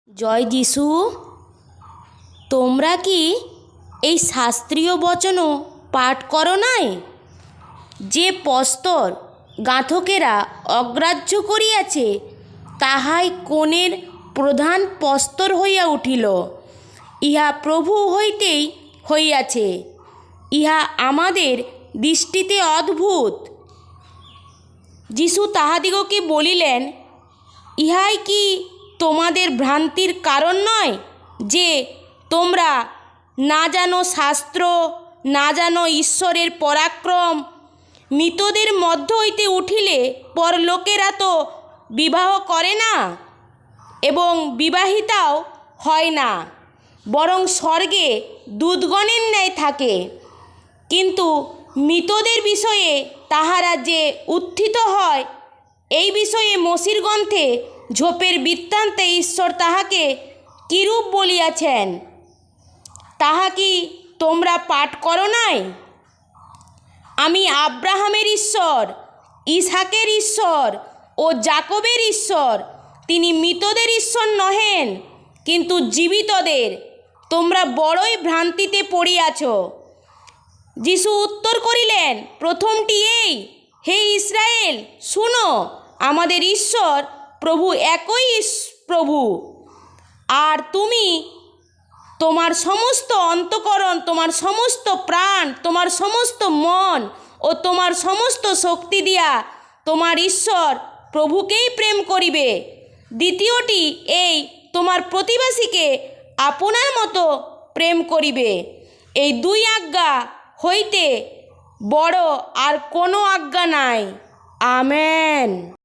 জয় যিশু। তোমরা কি এই শাস্ত্রীয় বচনও পাঠ করো নাই? যে প্রস্তর গাঁথকেরা অগ্রাহ্য করিয়াছে, তাহাই কোণের প্রধান প্রস্তর হইয়া উঠিল। ইহা প্রভু হইতেই হইয়াছে। ইহা আমাদের দৃষ্টিতে অদ্ভুত। যিশু তাহাদিগকে বলিলেন, ইহাই কি তোমাদের ভ্রান্তির কারণ নয় যে তোমরা না জানো শাস্ত্র, না জানো ঈশ্বরের পরাক্রম? মৃতদের মধ্য হইতে উঠিলে পরলোকেরা তো বিবাহ করে না এবং বিবাহিতাও হয় না, বরং স্বর্গে দূতগণের ন্যায় থাকে। কিন্তু মৃতদের বিষয়ে তাহারা যে উত্থিত হয়, এই বিষয়ে মসির গ্রন্থে ঝোপের বৃত্তান্তে ঈশ্বর তাহাকে কিরূপ বলিয়াছেন, তাহা কি তোমরা পাঠ করো নাই? আমি আব্রাহামের ঈশ্বর, ইসহাকের ঈশ্বর ও যাকবের ঈশ্বর। তিনি মৃতদের ঈশ্বর নহেন, কিন্তু জীবিতদের। তোমরা বড়ই ভ্রান্তিতে পড়িয়াছ। যিশু উত্তর করিলেন, প্রথমটি এই, হে ইসরায়েল, শুনো, আমাদের ঈশ্বর প্রভু একই প্রভু। আর তুমি তোমার সমস্ত অন্তঃকরণ, তোমার সমস্ত প্রাণ, তোমার সমস্ত মন ও তোমার সমস্ত শক্তি দিয়া তোমার ঈশ্বর প্রভুকেই প্রেম করিবে। দ্বিতীয়টি এই, তোমার প্রতিবেশীকে আপনার মতো প্রেম করিবে। এই দুই আজ্ঞা হইতে বড় আর কোনো আজ্ঞা নাই। আমেন।